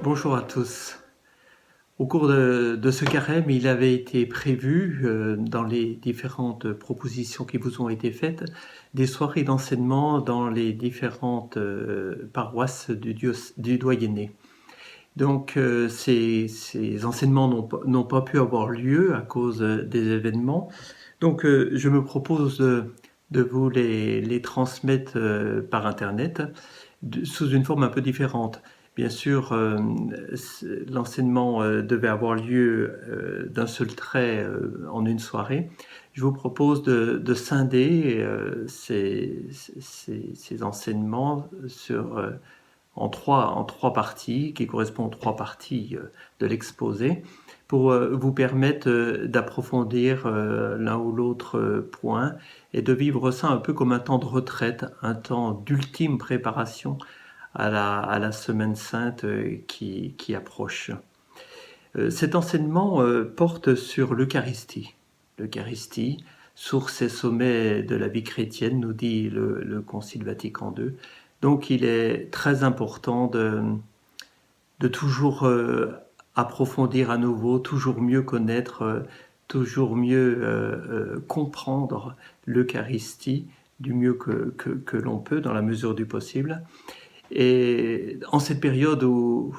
Bonjour à tous. Au cours de ce carême, il avait été prévu, dans les différentes propositions qui vous ont été faites, des soirées d'enseignement dans les différentes paroisses du doyenné. Donc ces enseignements n'ont pas pu avoir lieu à cause des événements. Donc je me propose de vous les transmettre par Internet sous une forme un peu différente. Bien sûr, l'enseignement devait avoir lieu d'un seul trait en une soirée. Je vous propose de scinder ces enseignements en trois parties, qui correspondent aux trois parties de l'exposé, pour vous permettre d'approfondir l'un ou l'autre point et de vivre ça un peu comme un temps de retraite, un temps d'ultime préparation à la Semaine Sainte qui approche. Cet enseignement porte sur l'Eucharistie. L'Eucharistie, source et sommet de la vie chrétienne, nous dit le Concile Vatican II. Donc il est très important de toujours approfondir à nouveau, toujours mieux connaître, toujours mieux comprendre l'Eucharistie du mieux que l'on peut dans la mesure du possible. Et en cette période où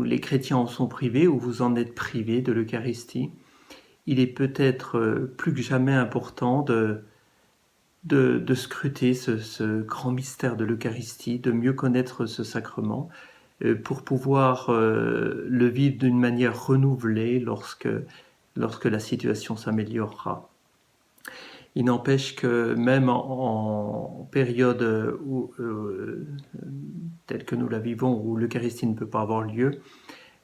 les chrétiens en sont privés, où vous en êtes privés de l'Eucharistie, il est peut-être plus que jamais important de scruter ce grand mystère de l'Eucharistie, de mieux connaître ce sacrement, pour pouvoir le vivre d'une manière renouvelée lorsque la situation s'améliorera. Il n'empêche que même en période telle que nous la vivons, où l'Eucharistie ne peut pas avoir lieu,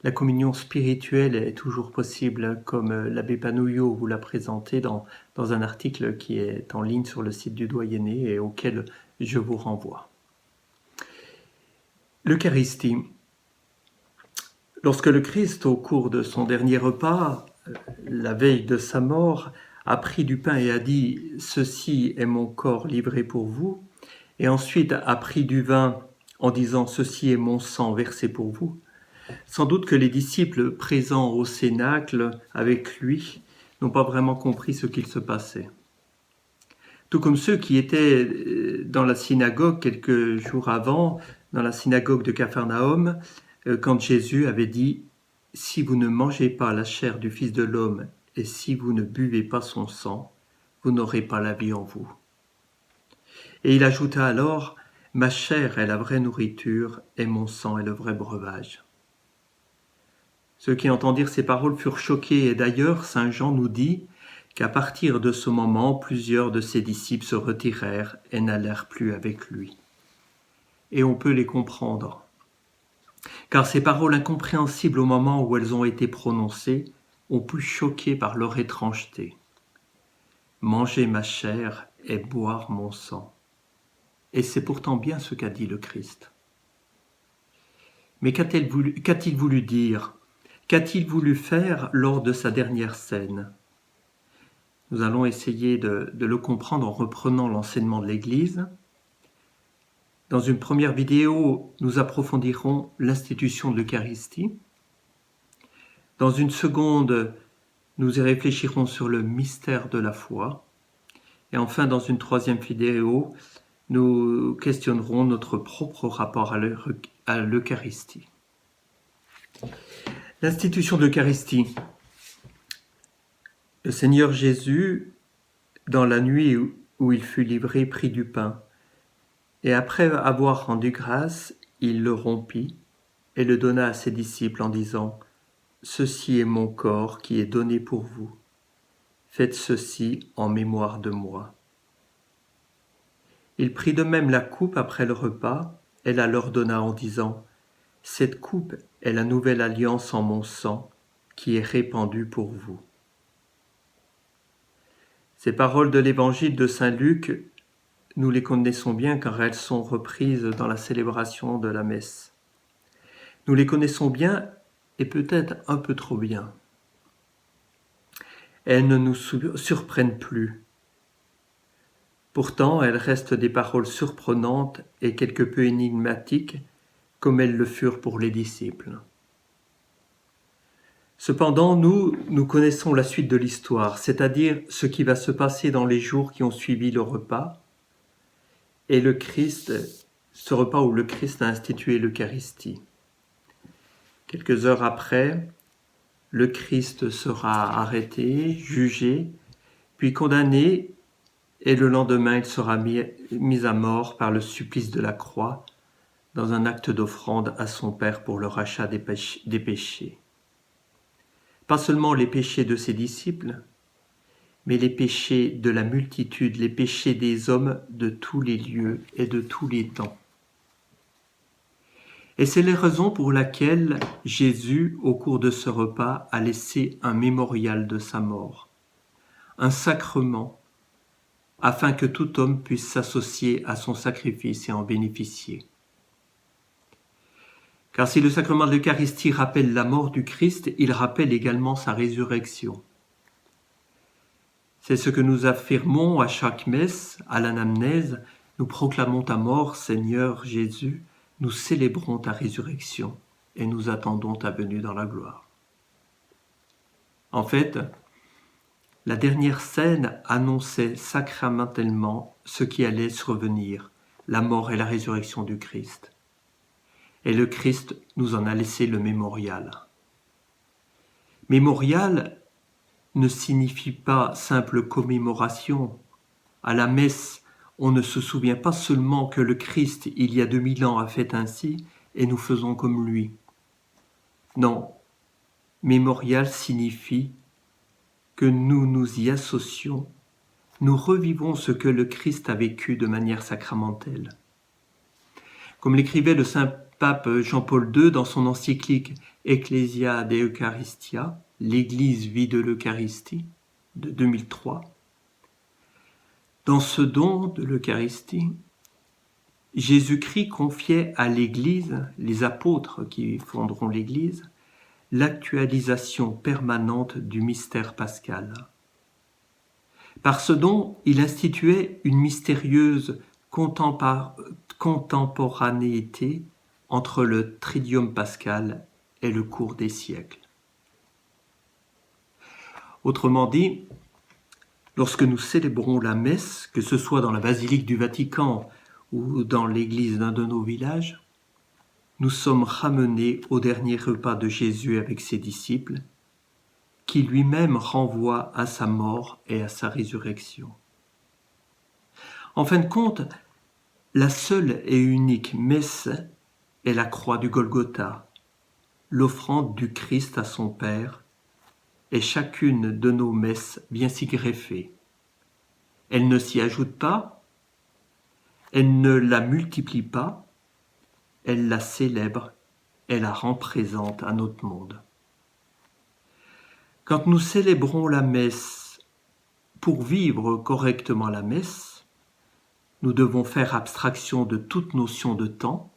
la communion spirituelle est toujours possible, comme l'abbé Panouillot vous l'a présenté dans un article qui est en ligne sur le site du doyenné et auquel je vous renvoie. L'Eucharistie. Lorsque le Christ, au cours de son dernier repas, la veille de sa mort, a pris du pain et a dit « Ceci est mon corps livré pour vous », et ensuite a pris du vin en disant « Ceci est mon sang versé pour vous », sans doute que les disciples présents au cénacle avec lui n'ont pas vraiment compris ce qu'il se passait. Tout comme ceux qui étaient dans la synagogue quelques jours avant, dans la synagogue de Capharnaüm, quand Jésus avait dit « Si vous ne mangez pas la chair du Fils de l'homme et si vous ne buvez pas son sang, vous n'aurez pas la vie en vous. » Et il ajouta alors « Ma chair est la vraie nourriture et mon sang est le vrai breuvage. » Ceux qui entendirent ces paroles furent choqués et d'ailleurs saint Jean nous dit qu'à partir de ce moment, plusieurs de ses disciples se retirèrent et n'allèrent plus avec lui. Et on peut les comprendre. Car ces paroles incompréhensibles au moment où elles ont été prononcées ont pu choquer par leur étrangeté. Manger ma chair et boire mon sang. Et c'est pourtant bien ce qu'a dit le Christ. Mais qu'a-t-il voulu dire ? Qu'a-t-il voulu faire lors de sa dernière scène ? Nous allons essayer de le comprendre en reprenant l'enseignement de l'Église. Dans une première vidéo, nous approfondirons l'institution de l'Eucharistie. Dans une seconde, nous y réfléchirons sur le mystère de la foi. Et enfin, dans une troisième vidéo, nous questionnerons notre propre rapport à l'Eucharistie. L'institution de l'Eucharistie. Le Seigneur Jésus, dans la nuit où il fut livré, prit du pain. Et après avoir rendu grâce, il le rompit et le donna à ses disciples en disant « Ceci est mon corps qui est donné pour vous. Faites ceci en mémoire de moi. » Il prit de même la coupe après le repas et la leur donna en disant « Cette coupe est la nouvelle alliance en mon sang qui est répandue pour vous. » Ces paroles de l'évangile de saint Luc, nous les connaissons bien car elles sont reprises dans la célébration de la messe. Nous les connaissons bien et peut-être un peu trop bien. Elles ne nous surprennent plus. Pourtant, elles restent des paroles surprenantes et quelque peu énigmatiques comme elles le furent pour les disciples. Cependant, nous connaissons la suite de l'histoire, c'est-à-dire ce qui va se passer dans les jours qui ont suivi le repas, et ce repas où le Christ a institué l'Eucharistie. Quelques heures après, le Christ sera arrêté, jugé, puis condamné, et le lendemain il sera mis à mort par le supplice de la croix, dans un acte d'offrande à son Père pour le rachat des péchés. Pas seulement les péchés de ses disciples, mais les péchés de la multitude, les péchés des hommes de tous les lieux et de tous les temps. Et c'est la raison pour laquelle Jésus, au cours de ce repas, a laissé un mémorial de sa mort, un sacrement, afin que tout homme puisse s'associer à son sacrifice et en bénéficier. Car si le sacrement de l'Eucharistie rappelle la mort du Christ, il rappelle également sa résurrection. C'est ce que nous affirmons à chaque messe, à l'anamnèse. Nous proclamons ta mort, Seigneur Jésus, nous célébrons ta résurrection et nous attendons ta venue dans la gloire. En fait, la dernière scène annonçait sacramentellement ce qui allait survenir, la mort et la résurrection du Christ. Et le Christ nous en a laissé le mémorial. Mémorial ne signifie pas simple commémoration. À la messe, on ne se souvient pas seulement que le Christ, il y a 2000 ans, a fait ainsi, et nous faisons comme lui. Non, mémorial signifie que nous nous y associons, nous revivons ce que le Christ a vécu de manière sacramentelle. Comme l'écrivait le saint pape Jean-Paul II dans son encyclique Ecclesia de Eucharistia, l'Église vit de l'Eucharistie, de 2003. Dans ce don de l'Eucharistie, Jésus-Christ confiait à l'Église, les apôtres qui fonderont l'Église, l'actualisation permanente du mystère pascal. Par ce don, il instituait une mystérieuse contemporanéité entre le Triduum pascal et le cours des siècles. Autrement dit, lorsque nous célébrons la messe, que ce soit dans la basilique du Vatican ou dans l'église d'un de nos villages, nous sommes ramenés au dernier repas de Jésus avec ses disciples, qui lui-même renvoie à sa mort et à sa résurrection. En fin de compte, la seule et unique messe est la croix du Golgotha, l'offrande du Christ à son Père, et chacune de nos messes vient s'y greffer. Elle ne s'y ajoute pas, elle ne la multiplie pas, elle la célèbre, elle la rend présente à notre monde. Quand nous célébrons la messe, pour vivre correctement la messe, nous devons faire abstraction de toute notion de temps,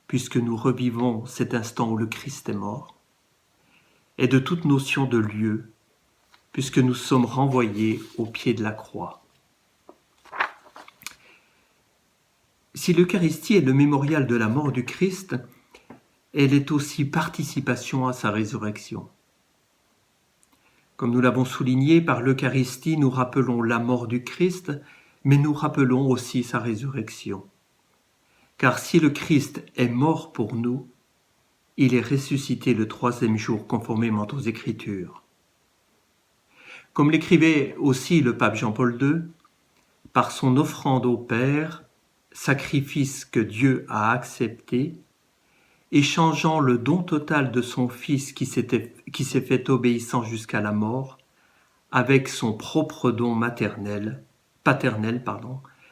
puisque nous revivons cet instant où le Christ est mort, et de toute notion de lieu, puisque nous sommes renvoyés au pied de la croix. Si l'Eucharistie est le mémorial de la mort du Christ, elle est aussi participation à sa résurrection. Comme nous l'avons souligné, par l'Eucharistie, nous rappelons la mort du Christ, mais nous rappelons aussi sa résurrection. Car si le Christ est mort pour nous, il est ressuscité le 3e jour conformément aux Écritures. Comme l'écrivait aussi le pape Jean-Paul II, par son offrande au Père, sacrifice que Dieu a accepté, échangeant le don total de son Fils qui s'est fait obéissant jusqu'à la mort, avec son propre don paternel,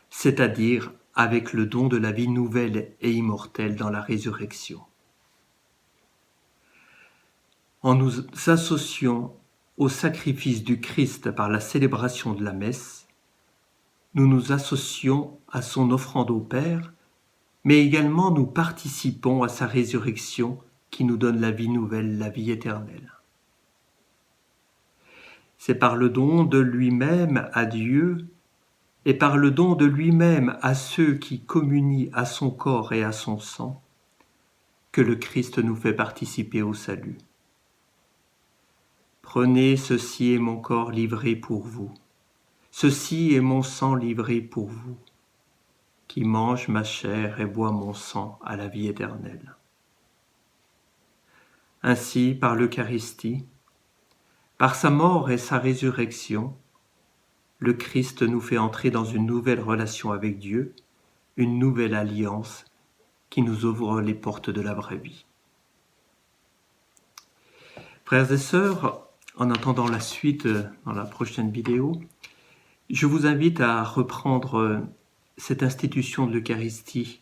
c'est-à-dire avec le don de la vie nouvelle et immortelle dans la résurrection. En nous associant au sacrifice du Christ par la célébration de la messe, nous nous associons à son offrande au Père, mais également nous participons à sa résurrection qui nous donne la vie nouvelle, la vie éternelle. C'est par le don de lui-même à Dieu et par le don de lui-même à ceux qui communient à son corps et à son sang que le Christ nous fait participer au salut. Prenez, ceci est mon corps livré pour vous. Ceci est mon sang livré pour vous. Qui mange ma chair et boit mon sang à la vie éternelle. Ainsi, par l'Eucharistie, par sa mort et sa résurrection, le Christ nous fait entrer dans une nouvelle relation avec Dieu, une nouvelle alliance qui nous ouvre les portes de la vraie vie. Frères et sœurs, en attendant la suite dans la prochaine vidéo, je vous invite à reprendre cette institution de l'Eucharistie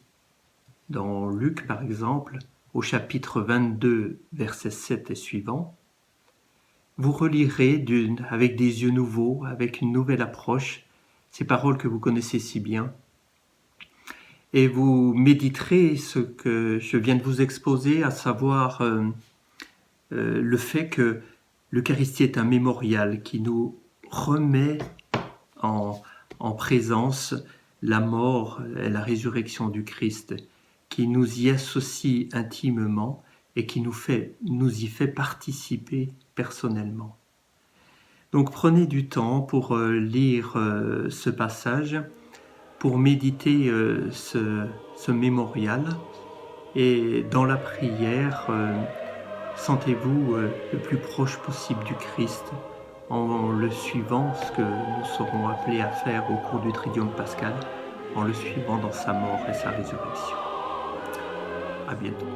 dans Luc, par exemple, au chapitre 22, versets 7 et suivants. Vous relirez avec des yeux nouveaux, avec une nouvelle approche, ces paroles que vous connaissez si bien, et vous méditerez ce que je viens de vous exposer, à savoir le fait que l'Eucharistie est un mémorial qui nous remet en présence la mort et la résurrection du Christ, qui nous y associe intimement et qui nous y fait participer personnellement. Donc prenez du temps pour lire ce passage, pour méditer ce mémorial, et dans la prière, sentez-vous le plus proche possible du Christ en le suivant, ce que nous serons appelés à faire au cours du Triduum pascal, en le suivant dans sa mort et sa résurrection. À bientôt.